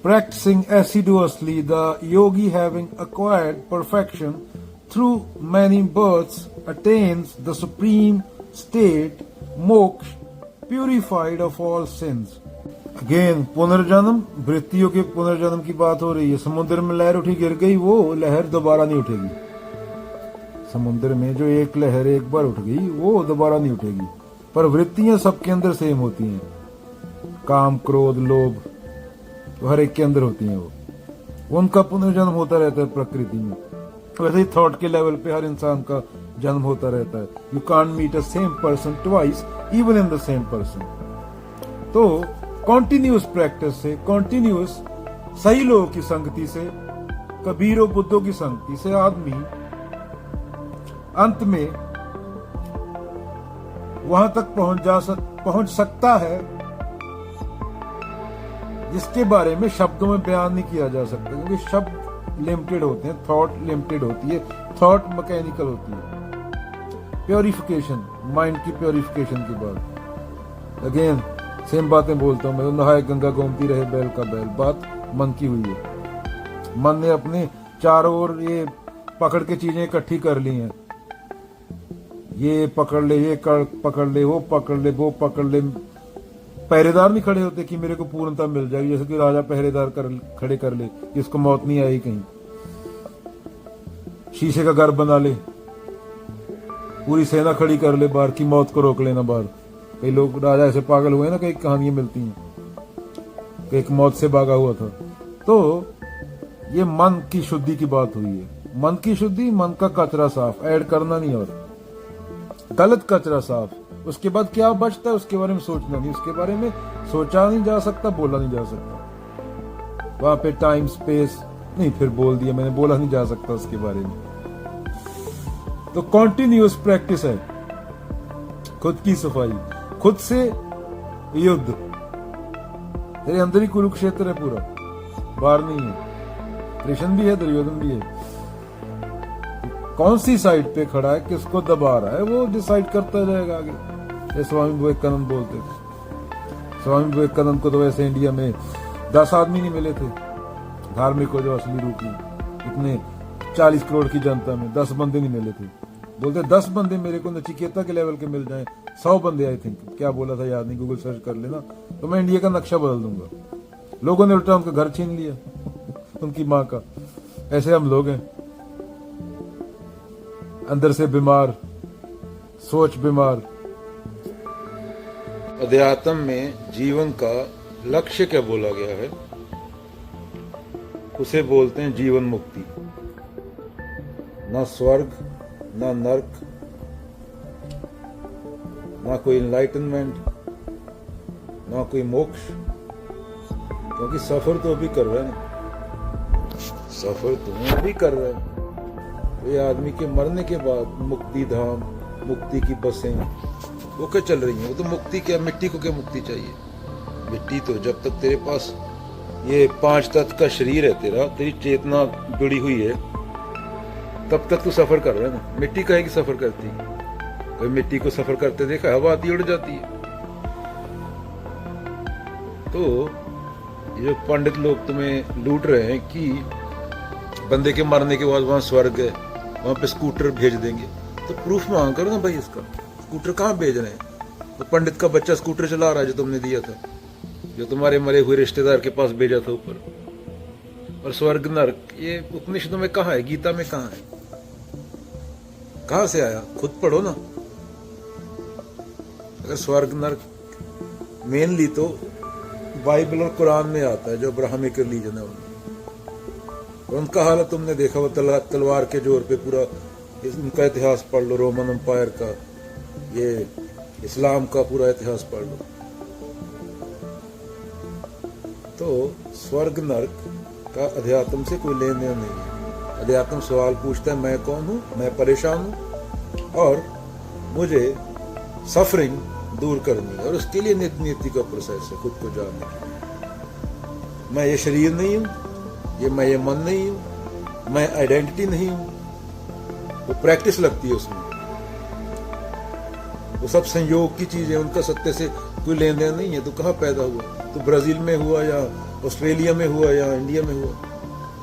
Practicing assiduously, the yogi, having acquired perfection through many births, attains the supreme state, moksha, purified of all sins. Again पुनर्जन्म, वृत्तियों के पुनर्जन्म की बात हो रही है। समुद्र में लहर उठी गिर गई, वो लहर दोबारा नहीं उठेगी। समुद्र में जो एक लहर एक बार उठ गई वो दोबारा नहीं उठेगी। पर वृत्तियां सबके अंदर सेम होती हैं, काम क्रोध लोभ तो हर एक के अंदर होती हैं, वो उनका पुनर्जन्म होता रहता है प्रकृति में। वैसे ही थॉट के लेवल पे हर इंसान का जन्म होता रहता है। You can't meet a same person twice even in the same person. तो कॉन्टिन्यूस प्रैक्टिस से, कॉन्टिन्यूस सही लोगों की संगति से, कबीरों बुद्धों की संगति से आदमी अंत में वहां तक पहुंच सकता है जिसके बारे में शब्दों में बयान नहीं किया जा सकता, क्योंकि शब्द लिमिटेड होते हैं, थॉट लिमिटेड होती है, थॉट मैकेनिकल होती है। प्योरिफिकेशन, माइंड की प्योरिफिकेशन के बाद अगेन सेम बातें बोलता हूं मैं, तो नहाए गंगा गोमती रहे बैल का बैल, बात मन की हुई है। मन ने अपने चारों ओर ये पकड़ के चीजें इकट्ठी कर ली हैं, ये पकड़ ले, ये पकड़ ले, वो पकड़ ले, वो पकड़ ले। पहरेदार नहीं खड़े होते कि मेरे को पूर्णता मिल जाएगी, जैसे कि राजा पहरेदार खड़े कर ले, इसको मौत नहीं आई कहीं। शीशे का घर बना ले, पूरी सेना खड़ी कर ले बाहर की मौत को रोक लेना बाहर। कई लोग राजा ऐसे पागल हुए ना, कई कहानियां मिलती हैं कि एक मौत से भागा हुआ था। तो ये मन की शुद्धि की बात हुई है। मन की शुद्धि, मन का कचरा साफ, ऐड करना नहीं और गलत कचरा साफ। उसके बाद क्या बचता है उसके बारे में सोचना नहीं, उसके बारे में सोचा नहीं जा सकता, बोला नहीं जा सकता। वहां पे टाइम स्पेस नहीं, फिर बोल दिया मैंने, बोला नहीं जा सकता उसके बारे में। तो कॉन्टिन्यूअस प्रैक्टिस है, खुद की सफाई, खुद से युद्ध। तेरे अंदर ही कुरुक्षेत्र है पूरा, बाहर नहीं है। कृष्ण भी है, दुर्योधन भी है। कौन सी साइड पे खड़ा है, किसको दबा रहा है, वो डिसाइड करता जाएगा आगे। ये स्वामी विवेकानंद बोलते थे। स्वामी विवेकानंद को तो वैसे इंडिया में 10 आदमी नहीं मिले थे धार्मिक को जो असली रूप में, इतने 40 करोड़ की जनता में 10 बंदे नहीं मिले थे। बोलते 10 बंदे मेरे को नचिकेता के लेवल के मिल जाएं, 100 बंदे आई थिंक, क्या बोला था याद नहीं, गूगल सर्च कर लेना, तो मैं इंडिया का नक्शा बदल दूंगा। लोगों ने उल्टा उनका घर छीन लिया उनकी माँ का। ऐसे हम लोग हैं, अंदर से बीमार, सोच बीमार। अध्यात्म में जीवन का लक्ष्य क्या बोला गया है, उसे बोलते हैं जीवन मुक्ति। ना स्वर्ग, ना नर्क, ना कोई एनलाइटनमेंट, ना कोई मोक्ष, क्योंकि सफर तो अभी कर रहे हैं, सफर तो अभी कर रहे हैं। तो ये आदमी के मरने के बाद मुक्ति धाम, मुक्ति की बसें वो क्या चल रही हैं, वो तो मुक्ति क्या, मिट्टी को क्या मुक्ति चाहिए। मिट्टी तो जब तक तेरे पास ये 5 तत्व का शरीर है, तेरी चेतना जुड़ी हुई है, तब तक तू सफर कर रहा है ना। मिट्टी कहे कि सफर करती, कोई मिट्टी को सफर करते देखा, हवा आती उड़ जाती है। तो ये पंडित लोग तुम्हें लूट रहे हैं कि बंदे के मरने के बाद वहां स्वर्ग है, वहां पे स्कूटर भेज देंगे, तो प्रूफ मांग करो ना भाई इसका। स्कूटर कहाँ भेज रहे हैं? तो पंडित का बच्चा स्कूटर चला रहा है जो तुमने दिया था, जो तुम्हारे मरे हुए रिश्तेदार के पास भेजा था ऊपर। और स्वर्ग नरक ये उपनिषदों में कहाँ है, गीता में कहाँ है, कहाँ से आया? खुद पढ़ो ना। अगर स्वर्ग नरक मेनली तो बाइबल और कुरान में आता है, जो अब्राहमिक रिलीजन है उनमें। उनका हालत तुमने देखा, वो तलवार के जोर पे पूरा उनका इतिहास पढ़ लो, रोमन एम्पायर का, ये इस्लाम का पूरा इतिहास पढ़ लो। तो स्वर्ग नरक का अध्यात्म से कोई लेन देन नहीं है। अध्यात्म सवाल पूछता है, मैं कौन हूं, मैं परेशान हूं और मुझे सफरिंग दूर करनी है, और उसके लिए नित्य नीति का प्रोसेस है, खुद को जानने की। मैं ये शरीर नहीं हूं, मैं ये मन नहीं हूं, मैं आइडेंटिटी नहीं हूं। वो प्रैक्टिस लगती है उसमें, वो सब संयोग की चीजें, उनका सत्य से कोई लेन देन नहीं है। तो कहाँ पैदा हुआ, तो ब्राजील में हुआ या ऑस्ट्रेलिया में हुआ या इंडिया में हुआ,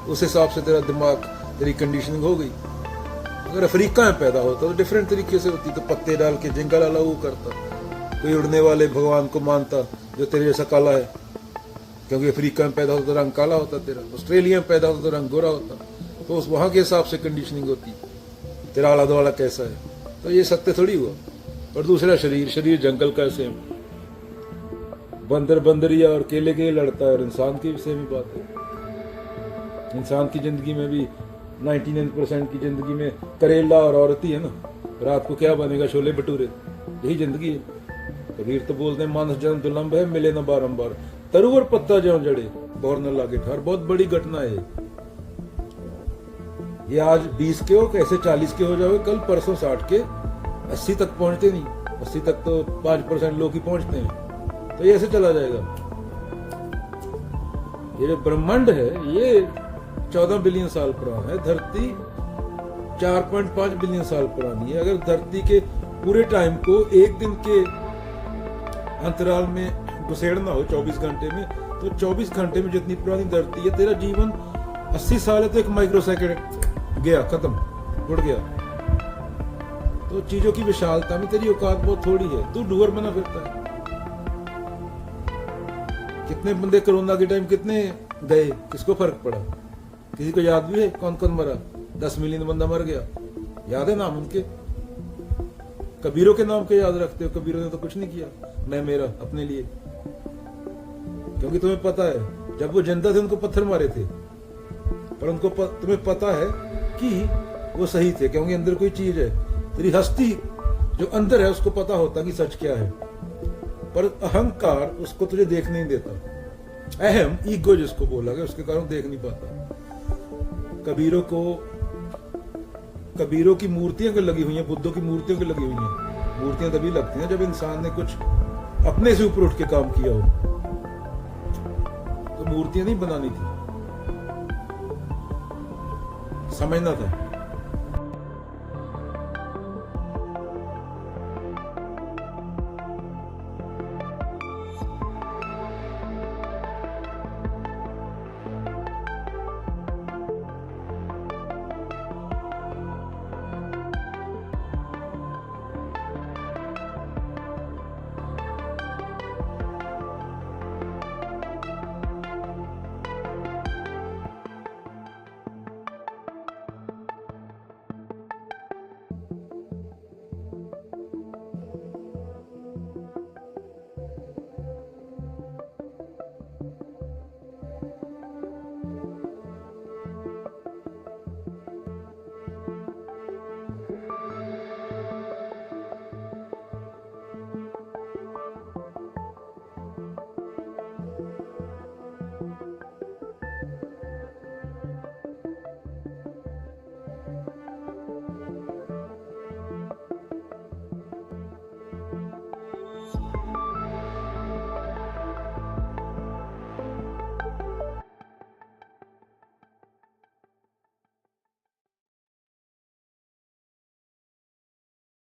उस हिसाब से तेरा दिमाग, तेरी कंडीशनिंग हो गई। अगर अफ्रीका में पैदा होता तो डिफरेंट तरीके से होती, तो पत्ते डाल के जिंगल वाला वो करता, कोई उड़ने वाले भगवान को मानता जो तेरे जैसा काला है, क्योंकि अफ्रीका में पैदा होता तो रंग काला होता तेरा, ऑस्ट्रेलिया में पैदा होता तो रंग गोरा होता, तो उस वहां के हिसाब से कंडीशनिंग होती, तेरा आला दुआला कैसा है। तो ये सत्य थोड़ी हुआ। और दूसरा शरीर जंगल का सेम, बंदर बंदरिया और केले के लड़ता है, और इंसान की भी सेम ही बात है। इंसान की जिंदगी में भी 99% की जिंदगी में करेला और औरत ही है ना, रात को क्या बनेगा, छोले भटूरे, यही जिंदगी है। कबीर तो बोलते हैं मानस जन्म दुलंब है, मिले न बारंबार, तरुवर पत्ता ज्यों जड़े और न लागे ठार। बहुत बड़ी घटना है ये। आज 20 के हो, कैसे 40 के हो जाओगे, कल परसों 60 के, 80 तक पहुंचते नहीं। 80 तक तो 5% लोग ही पहुंचते हैं। तो ये ऐसे चला जाएगा। ये जो ब्रह्मांड है ये 14 बिलियन साल पुराना है, धरती 4.5 बिलियन साल पुरानी है। अगर धरती के पूरे टाइम को एक दिन के अंतराल में घुसेड़ना हो 24 घंटे में, तो 24 घंटे में जितनी पुरानी धरती है, तेरा जीवन 80 साल है तो एक माइक्रो सेकंड गया, खत्म, उड़ गया। तो चीजों की विशालता में तेरी औकात बहुत थोड़ी है, तू डूअर बना फिरता है। कितने बंदे कोरोना के टाइम कितने गए, किसको फर्क पड़ा? किसी को याद भी है कौन कौन मरा? 10 मिलियन बंदा मर गया, याद है नाम उनके? कबीरों के नाम के याद रखते हो? कबीरों ने तो कुछ नहीं किया, मैं मेरा अपने लिए। क्योंकि तुम्हें पता है जब वो जिंदा थे उनको पत्थर मारे थे, पर उनको तुम्हें पता है कि वो सही थे, क्योंकि अंदर कोई चीज है। तेरी हस्ती जो अंदर है उसको पता होता कि सच क्या है, पर अहंकार उसको तुझे देख नहीं देता। अहम, ईगो जिसको बोला गया, उसके कारण देख नहीं पाता। कबीरों की मूर्तियां लगी हुई हैं, बुद्धों की मूर्तियों की लगी हुई हैं। मूर्तियां तभी लगती हैं जब इंसान ने कुछ अपने से ऊपर उठ के काम किया हो। तो मूर्तियां नहीं बनानी थी, समझना था।